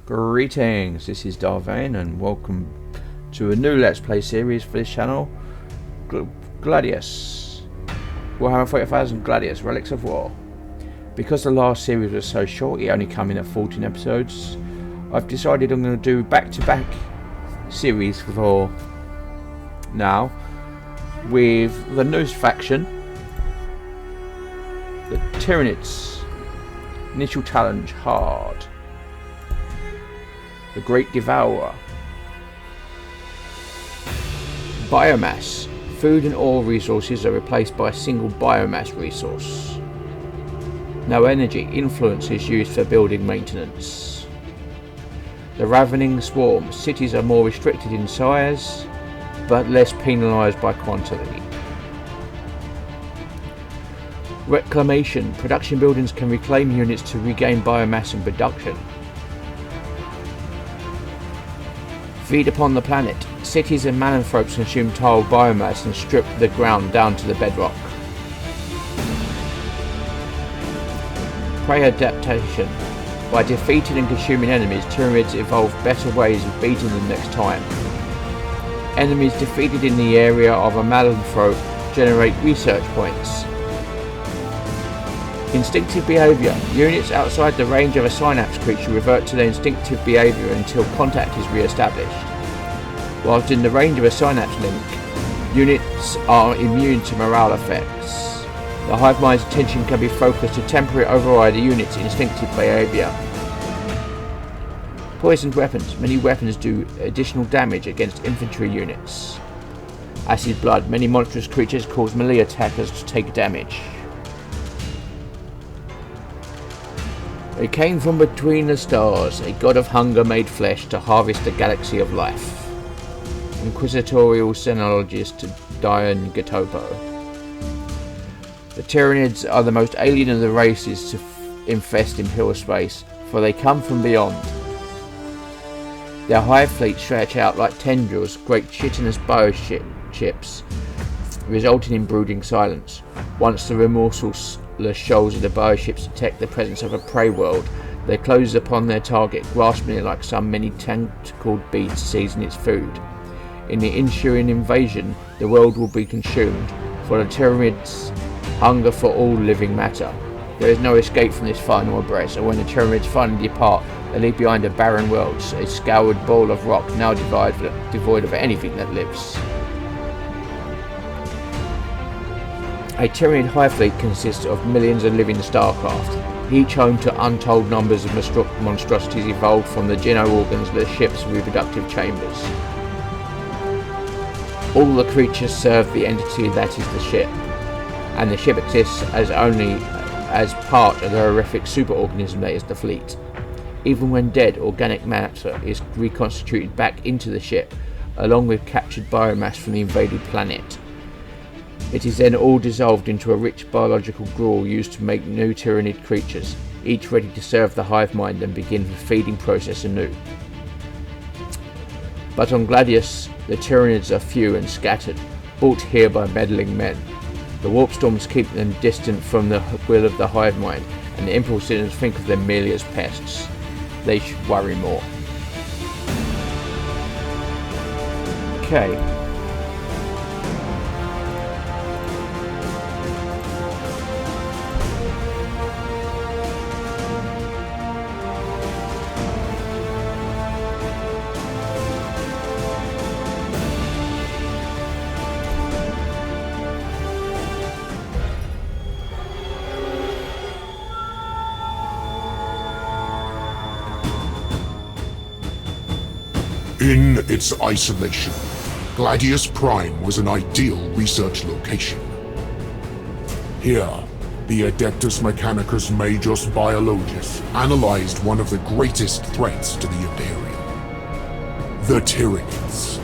Greetings, this is Vane and welcome to a new Let's Play series for this channel, Gladius. Warhammer 40,000 Gladius, Relics of War. Because the last series was so short, it only came in at 14 episodes, I've decided I'm going to do back-to-back series for now, with the newest faction, the Tyranids. Initial challenge, hard. The Great Devourer. Biomass. Food and ore resources are replaced by a single biomass resource. No energy. Influence is used for building maintenance. The Ravening Swarm. Cities are more restricted in size, but less penalised by quantity. Reclamation. Production buildings can reclaim units to regain biomass and production. Feed upon the planet. Cities and mananthropes consume tiled biomass and strip the ground down to the bedrock. Prey adaptation. By defeating and consuming enemies, Tyranids evolve better ways of beating them next time. Enemies defeated in the area of a mananthrope generate research points. Instinctive behaviour. Units outside the range of a synapse creature revert to their instinctive behaviour until contact is re-established. Whilst in the range of a synapse link, units are immune to morale effects. The hive mind's attention can be focused to temporarily override a unit's instinctive behaviour. Poisoned weapons. Many weapons do additional damage against infantry units. Acid blood. Many monstrous creatures cause melee attackers to take damage. They came from between the stars, a god of hunger made flesh to harvest the galaxy of life. Inquisitorial Xenologist Diane Gatopo. The Tyranids are the most alien of the races to infest Imperial space, for they come from beyond. Their hive fleet stretch out like tendrils, great chitinous bioships, resulting in brooding silence. Once the remorseless shoals of the bioships detect the presence of a prey world, they close upon their target, grasping it like some many tentacled beasts seizing its food. In the ensuing invasion, the world will be consumed, for the Tyranids hunger for all living matter. There is no escape from this final embrace, and when the Tyranids finally depart, they leave behind a barren world, a scoured ball of rock now devoid of anything that lives. A Tyranid hive fleet consists of millions of living starcraft, each home to untold numbers of monstrosities evolved from the geno organs of the ship's reproductive chambers. All the creatures serve the entity that is the ship, and the ship exists as part of the horrific superorganism that is the fleet. Even when dead, organic matter is reconstituted back into the ship, along with captured biomass from the invaded planet. It is then all dissolved into a rich biological gruel used to make new Tyranid creatures, each ready to serve the hive mind and begin the feeding process anew. But on Gladius, the Tyranids are few and scattered, brought here by meddling men. The warp storms keep them distant from the will of the hive mind, and the impulsives think of them merely as pests. They should worry more. Okay. In its isolation, Gladius Prime was an ideal research location. Here, the Adeptus Mechanicus Majus Biologus analyzed one of the greatest threats to the Imperium: the Tyranids.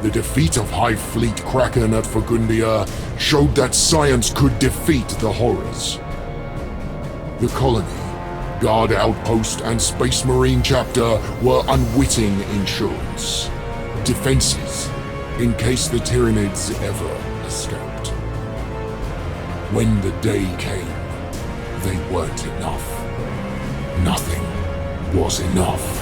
The defeat of Hive Fleet Kraken at Fagundia showed that science could defeat the horrors. The colony, Guard Outpost and Space Marine Chapter were unwitting insurance. Defenses, in case the Tyranids ever escaped. When the day came, they weren't enough. Nothing was enough.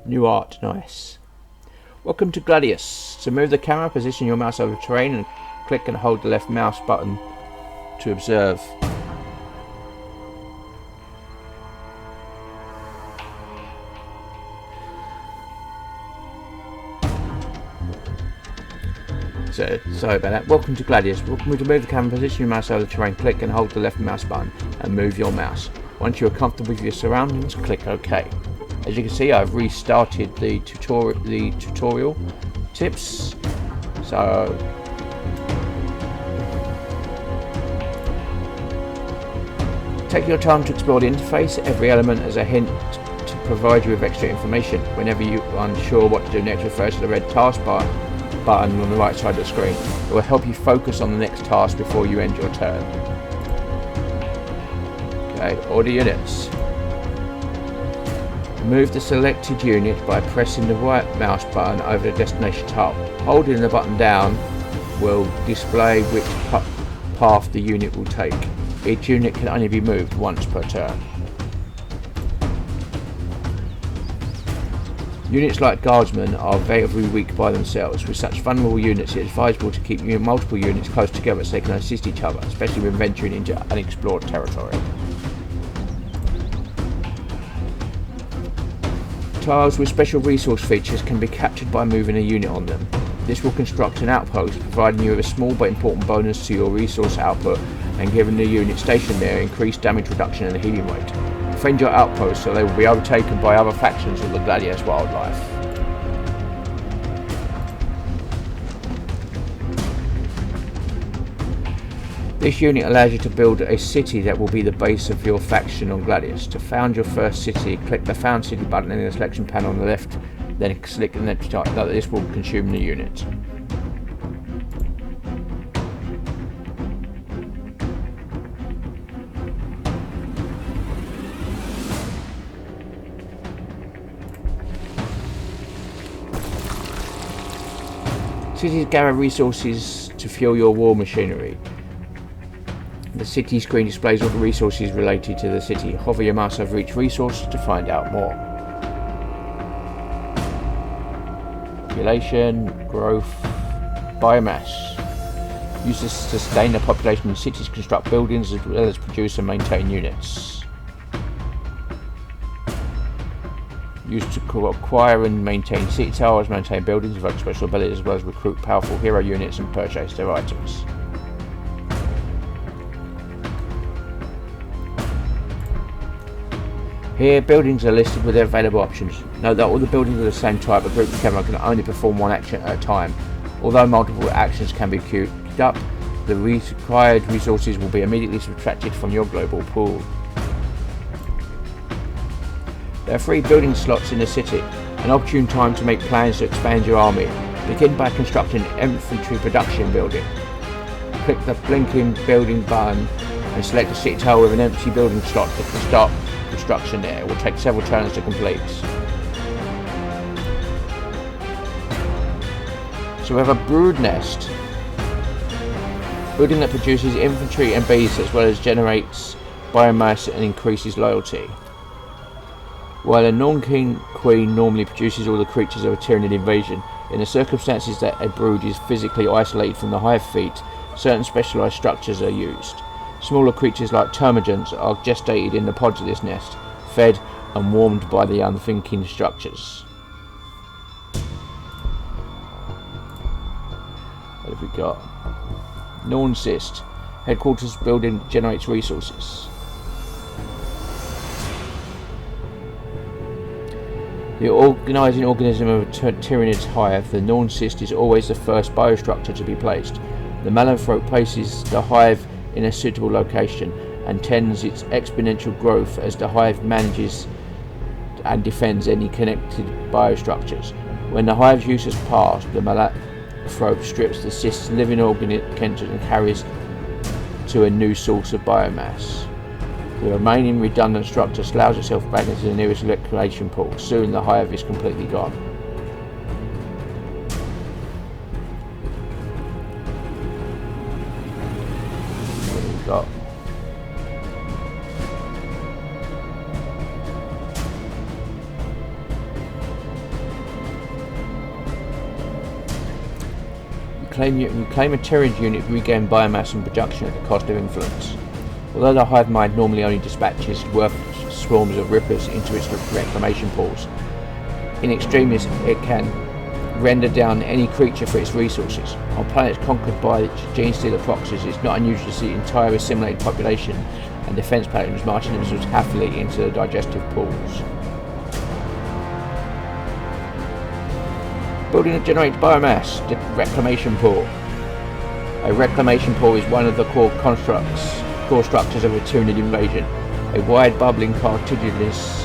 New art, nice. Welcome to Gladius. To move the camera, position your mouse over terrain and click and hold the left mouse button to observe. Sorry about that. Welcome to Gladius. To move the camera, position your mouse over the terrain, click and hold the left mouse button and move your mouse. Once you are comfortable with your surroundings, click OK. As you can see, I've restarted the tutorial tips. So take your time to explore the interface, every element as a hint to provide you with extra information. Whenever you are unsure what to do next, refer to the red taskbar button on the right side of the screen. It will help you focus on the next task before you end your turn. Okay, order units. Move the selected unit by pressing the right mouse button over the destination tile. Holding the button down will display which path the unit will take. Each unit can only be moved once per turn. Units like guardsmen are very weak by themselves. With such vulnerable units, it is advisable to keep multiple units close together so they can assist each other, especially when venturing into unexplored territory. Tiles with special resource features can be captured by moving a unit on them. This will construct an outpost, providing you with a small but important bonus to your resource output and giving the unit stationed there increased damage reduction and healing rate. Defend your outpost so they will be overtaken by other factions of the Gladius wildlife. This unit allows you to build a city that will be the base of your faction on Gladius. To found your first city, click the Found City button in the selection panel on the left, then select the next type. This will consume the unit. Cities gather resources to fuel your war machinery. The city screen displays all the resources related to the city. Hover your mouse over each resource to find out more. Population, growth, biomass. Used to sustain the population in cities, construct buildings as well as produce and maintain units. Used to acquire and maintain city towers, maintain buildings, evoke special abilities as well as recruit powerful hero units and purchase their items. Here, buildings are listed with their available options. Note that all the buildings of the same type, a group camera can only perform one action at a time. Although multiple actions can be queued up, the required resources will be immediately subtracted from your global pool. There are 3 building slots in the city, an opportune time to make plans to expand your army. Begin by constructing an infantry production building. Click the blinking building button and select a city tower with an empty building slot that can start construction there. It will take several turns to complete. So we have a brood nest. Building that produces infantry and bees as well as generates biomass and increases loyalty. While a non-king queen normally produces all the creatures of a Tyranid invasion, in the circumstances that a brood is physically isolated from the hive fleet, certain specialised structures are used. Smaller creatures like termagants are gestated in the pods of this nest, fed and warmed by the unthinking structures. What have we got? Nuanced. Headquarters building generates resources. The organising organism of a Tyranid's hive, the nuanced is always the first biostructure to be placed. The Malanthrope places the hive in a suitable location and tends its exponential growth as the hive manages and defends any connected biostructures. When the hive's use has passed, the Malanthrope strips the cyst's living organism and carries to a new source of biomass. The remaining redundant structure sloughs itself back into the nearest reclamation pool. Soon the hive is completely gone. What have we got? You claim a Tyranid unit, regain biomass and production at the cost of influence. Although the hive mind normally only dispatches worthless swarms of rippers into its reclamation pools, in extremis it can render down any creature for its resources. On planets conquered by gene-stealer proxies, it's not unusual to see entire assimilated population and defense patterns marching themselves happily into the digestive pools. Building that generates biomass, the reclamation pool. A reclamation pool is one of the core structures of a Tyranid invasion. A wide, bubbling, cartilaginous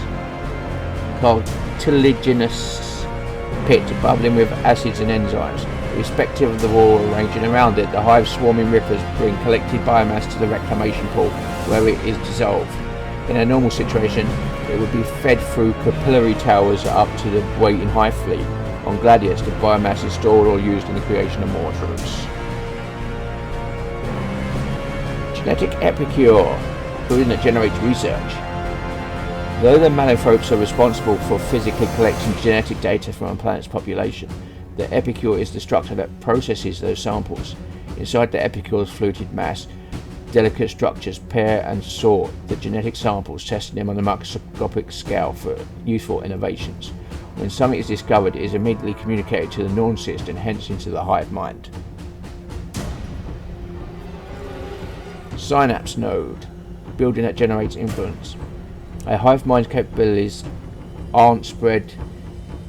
pit bubbling with acids and enzymes. Irrespective of the wall arranging around it, the hive's swarming rippers bring collected biomass to the reclamation pool, where it is dissolved. In a normal situation, it would be fed through capillary towers up to the waiting hive fleet. On Gladius, the biomass is stored or used in the creation of mortars. Genetic epicure, building that generates research. Though the Mallothropes are responsible for physically collecting genetic data from a planet's population, the epicure is the structure that processes those samples. Inside the epicure's fluted mass, delicate structures pair and sort the genetic samples, testing them on a microscopic scale for useful innovations. When something is discovered, it is immediately communicated to the nuanced and hence into the hive mind. Synapse node, building that generates influence. A hive mind's capabilities aren't spread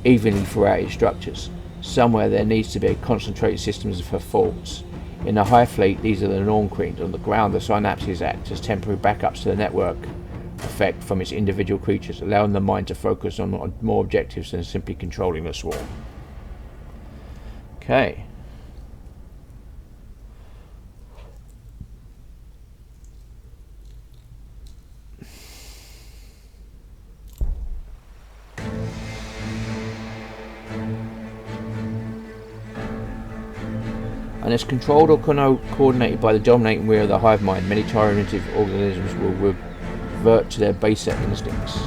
evenly throughout its structures. Somewhere there needs to be a concentrated system for faults. In the hive fleet, these are the norm queens. On the ground, the synapses act as temporary backups to the network effect from its individual creatures, allowing the mind to focus on more objectives than simply controlling the swarm. Okay. Unless controlled or coordinated by the dominating will of the hive mind, many Tyranids organisms will revert to their baser instincts.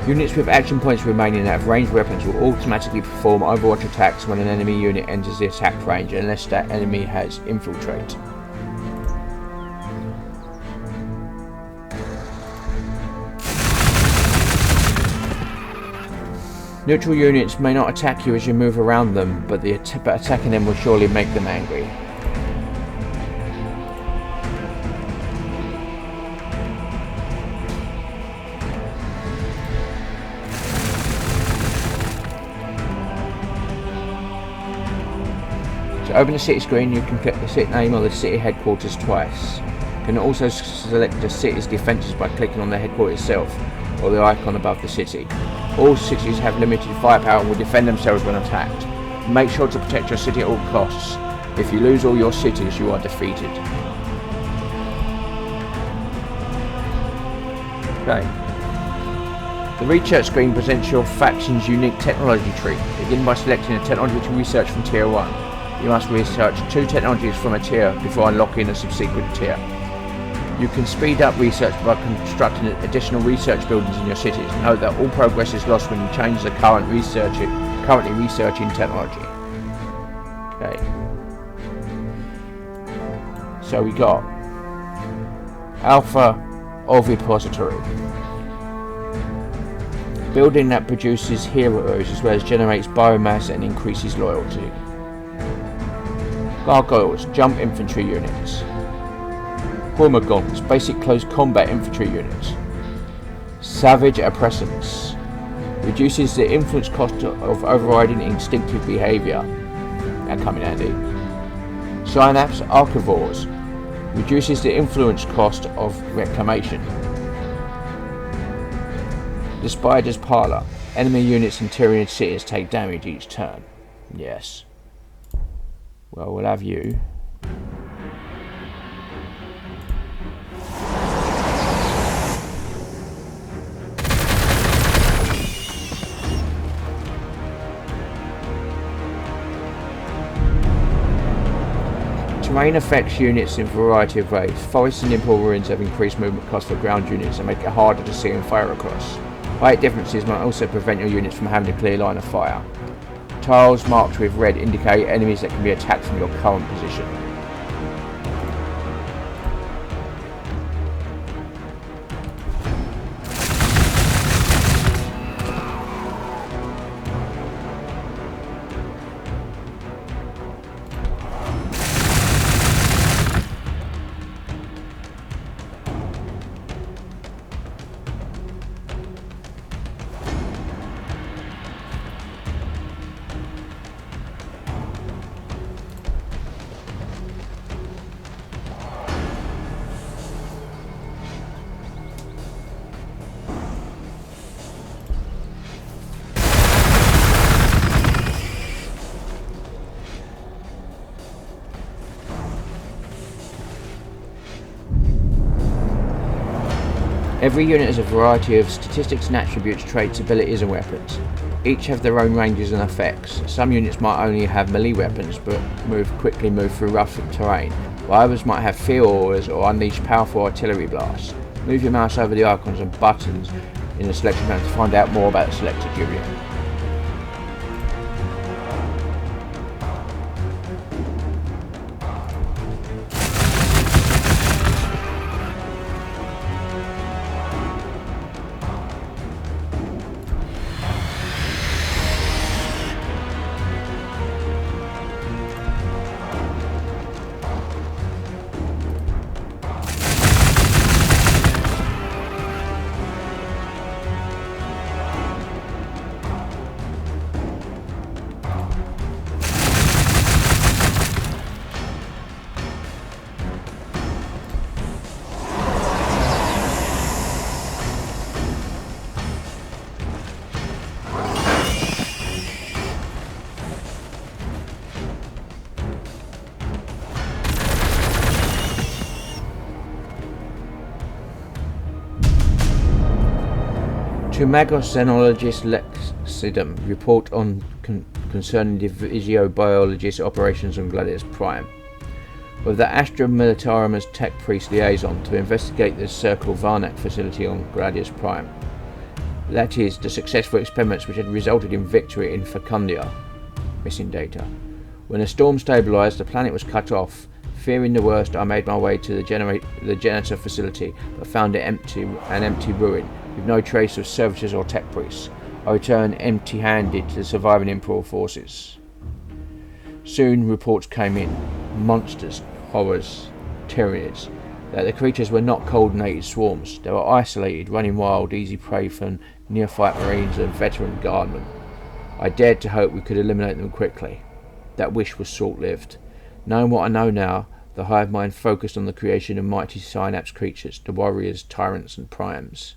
Units with action points remaining that have ranged weapons will automatically perform overwatch attacks when an enemy unit enters the attack range unless that enemy has infiltrate. Neutral units may not attack you as you move around them, but attacking them will surely make them angry. To open the city screen, you can click the city name or the city headquarters twice. You can also select the city's defences by clicking on the headquarters itself or the icon above the city. All cities have limited firepower and will defend themselves when attacked. Make sure to protect your city at all costs. If you lose all your cities, you are defeated. Okay. The research screen presents your faction's unique technology tree. Begin by selecting a technology to research from Tier 1. You must research 2 technologies from a tier before unlocking a subsequent tier. You can speed up research by constructing additional research buildings in your cities. Note that all progress is lost when you change the currently researching technology. Okay. So we got Alpha Ovipository. Building that produces heroes as well as generates biomass and increases loyalty. Gargoyles, jump infantry units. Hormigons, basic close combat infantry units. Savage Oppressants. Reduces the influence cost of overriding instinctive behaviour. That come in handy. Synapse Archivores. Reduces the influence cost of reclamation. The Spider's Parlour. Enemy units in Tyranid cities take damage each turn. Yes. Well, we'll have you. Terrain affects units in a variety of ways. Forests and imperial ruins have increased movement costs for ground units and make it harder to see and fire across. Height differences might also prevent your units from having a clear line of fire. Tiles marked with red indicate enemies that can be attacked from your current position. Every unit has a variety of statistics and attributes, traits, abilities and weapons. Each have their own ranges and effects. Some units might only have melee weapons but quickly move through rough terrain, while others might have fear auras or unleash powerful artillery blasts. Move your mouse over the icons and buttons in the selection panel to find out more about the selected unit. To Magos Xenologist Lexidum, report on concerning Divisio Biologist operations on Gladius Prime. With the Astra Militarum as Tech Priest Liaison to investigate the Circle Varnac facility on Gladius Prime. That is, the successful experiments which had resulted in victory in Fecundia. Missing data. When the storm stabilised, the planet was cut off. Fearing the worst, I made my way to the Janitor facility, but found it an empty ruin, with no trace of servitors or tech priests. I returned empty-handed to the surviving Imperial forces. Soon reports came in. Monsters, horrors, Tyranids. That the creatures were not coordinated swarms. They were isolated, running wild, easy prey for neophyte marines and veteran guardmen. I dared to hope we could eliminate them quickly. That wish was short-lived. Knowing what I know now, the hive mind focused on the creation of mighty synapse creatures, the warriors, tyrants and primes.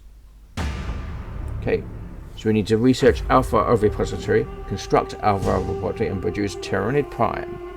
Okay, so we need to research Alpha Ovipositor, construct Alpha Ovipositor and produce Tyranid Prime.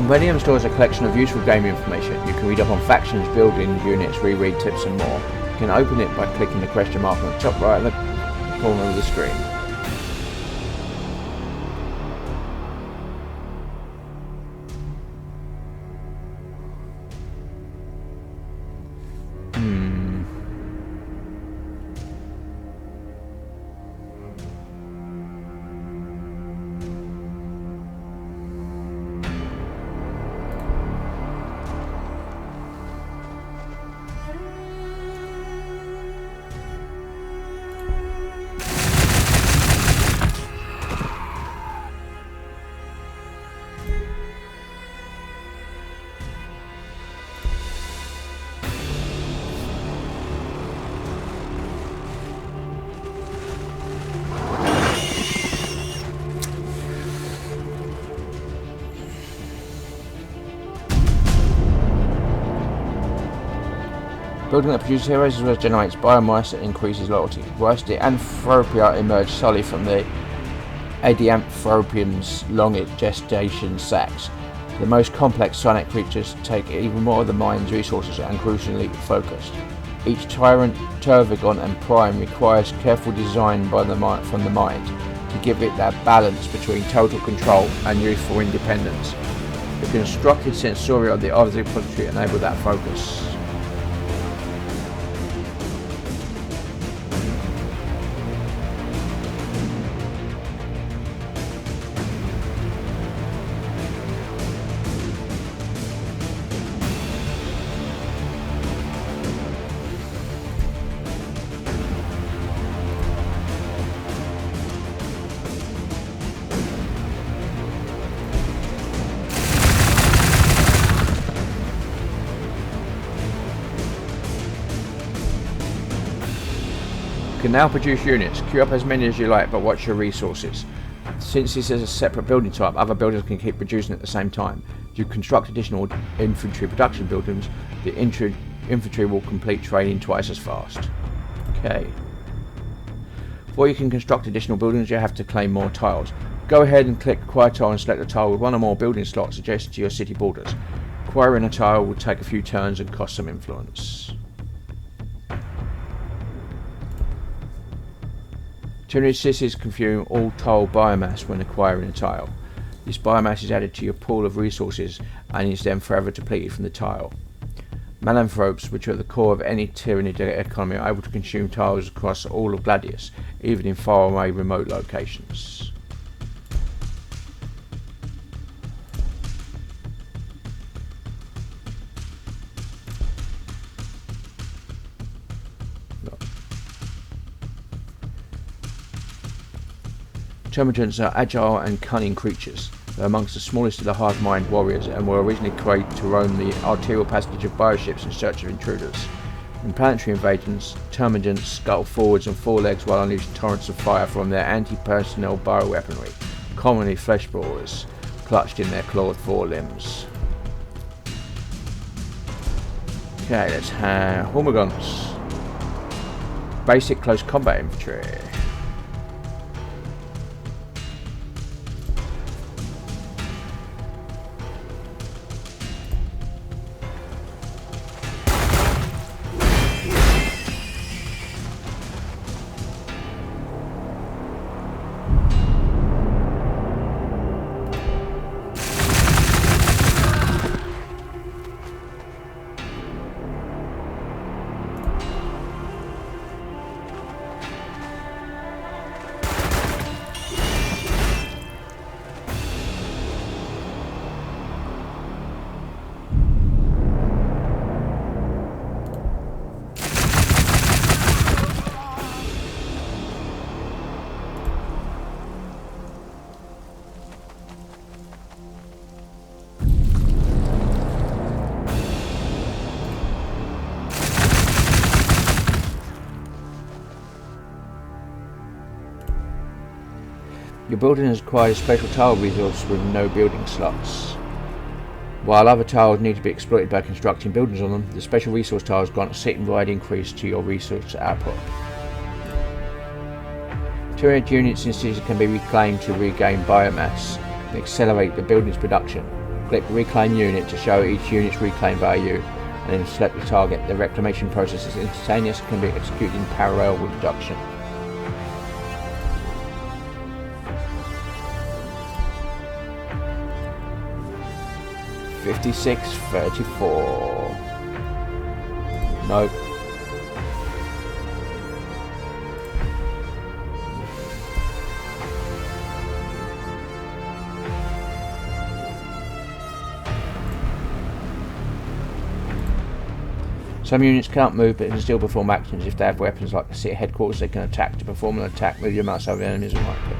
Compendium stores a collection of useful game information. You can read up on factions, building units, reread tips and more. You can open it by clicking the question mark on the top right of the corner of the screen. Building that produces heroes as well as generates biomass that increases loyalty. Whilst the Anthropia emerged solely from the Adianthropians' long gestation sacs, the most complex psionic creatures take even more of the mind's resources and crucially focused. Each tyrant, Tervigon and Prime requires careful design from the mind to give it that balance between total control and youthful independence. The constructed sensoria of the repository enable that focus. You can now produce units. Queue up as many as you like, but watch your resources. Since this is a separate building type, other builders can keep producing at the same time. If you construct additional infantry production buildings, the infantry will complete training twice as fast. Okay. Before you can construct additional buildings, you have to claim more tiles. Go ahead and click Acquire Tile and select a tile with one or more building slots adjacent to your city borders. Acquiring a tile will take a few turns and cost some influence. Tyranids citizens consume all tile biomass when acquiring a tile. This biomass is added to your pool of resources and is then forever depleted from the tile. Malanthropes, which are at the core of any Tyranid economy, are able to consume tiles across all of Gladius, even in faraway remote locations. Termagants are agile and cunning creatures. They are amongst the smallest of the hard-mind warriors and were originally created to roam the arterial passage of bioships in search of intruders. In planetary invasions, Termagants scuttle forwards on four legs while unleashing torrents of fire from their anti-personnel bioweaponry, commonly flesh boars, clutched in their clawed forelimbs. Okay, let's have Hormigons. Basic close combat infantry. Your building has acquired a special tile resource with no building slots. While other tiles need to be exploited by constructing buildings on them, the special resource tiles grant a citywide increase to your resource output. Tyranid units in cities can be reclaimed to regain biomass and accelerate the building's production. Click Reclaim Unit to show each unit's reclaim value, and then select the target. The reclamation process is instantaneous and can be executed in parallel with deduction. $56.34. Nope. Some units can't move but can still perform actions. If they have weapons like the city headquarters, they can attack. To perform an attack, move your mouse over enemies and right click.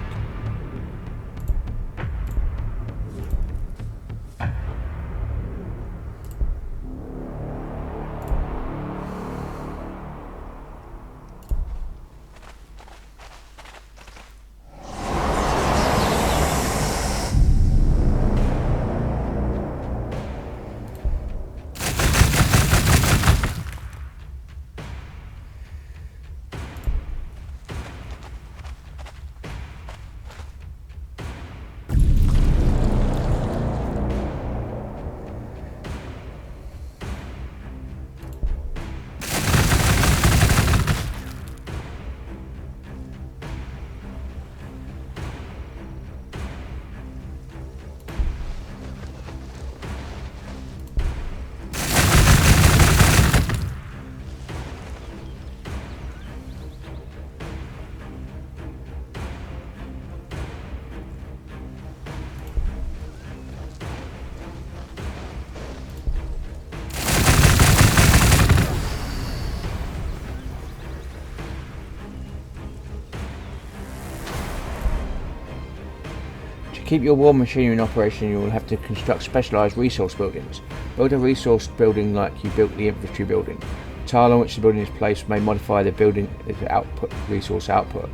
To keep your war machinery in operation, you will have to construct specialised resource buildings. Build a resource building like you built the infantry building. The tile on which the building is placed may modify the building output, resource output.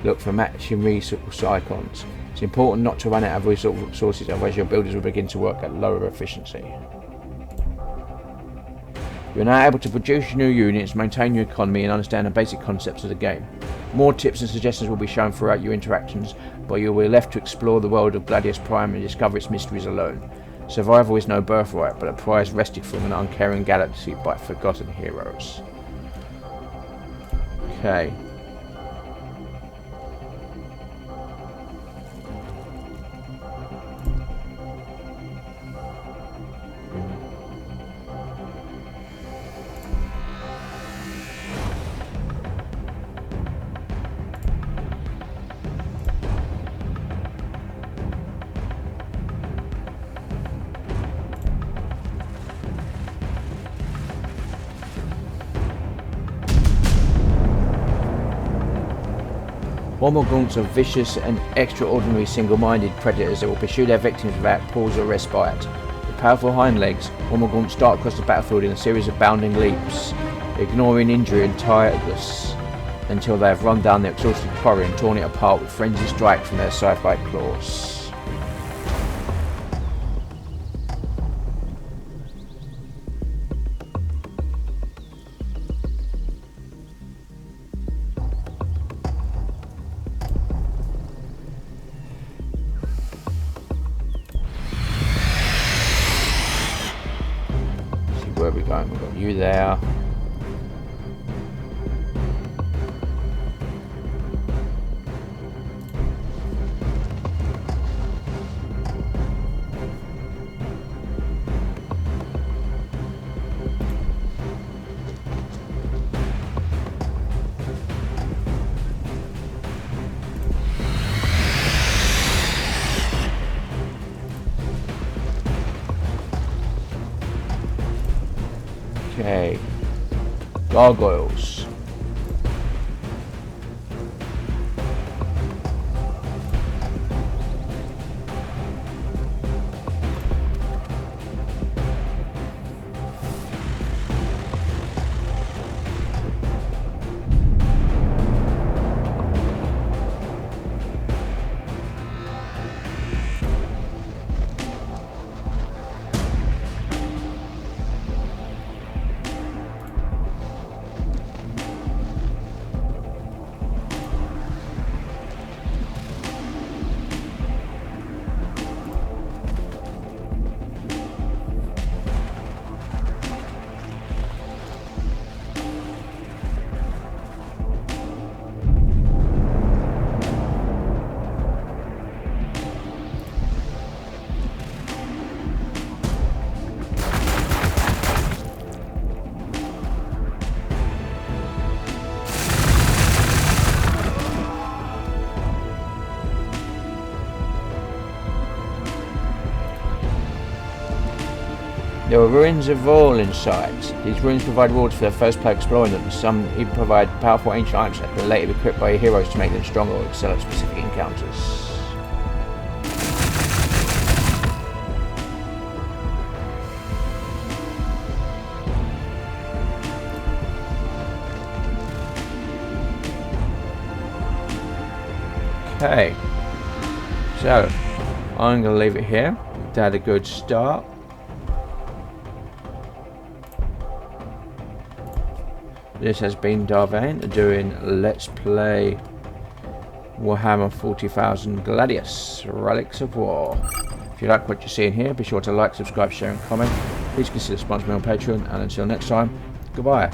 Look for matching resource icons. It's important not to run out of resources, otherwise your builders will begin to work at lower efficiency. You are now able to produce new units, maintain your economy, and understand the basic concepts of the game. More tips and suggestions will be shown throughout your interactions, but you will be left to explore the world of Gladius Prime and discover its mysteries alone. Survival is no birthright, but a prize wrested from an uncaring galaxy by forgotten heroes. Okay. Hormagaunts are vicious and extraordinary single-minded predators that will pursue their victims without pause or respite. With powerful hind legs, Hormagaunts dart across the battlefield in a series of bounding leaps, ignoring injury and tiredness until they have run down the exhausted quarry and torn it apart with frenzied strike from their sci-fi claws. Where are we going? We've got you there. Okay, gargoyles. There are ruins of all in sight. These ruins provide rewards for the first player exploring them. Some even provide powerful ancient items that can later be equipped by your heroes to make them stronger or excel at specific encounters. Okay, so I'm going to leave it here. They had a good start. This has been Vane doing Let's Play Warhammer 40,000 Gladius, Relics of War. If you like what you're seeing here, be sure to like, subscribe, share and comment. Please consider sponsoring me on Patreon, and until next time, goodbye.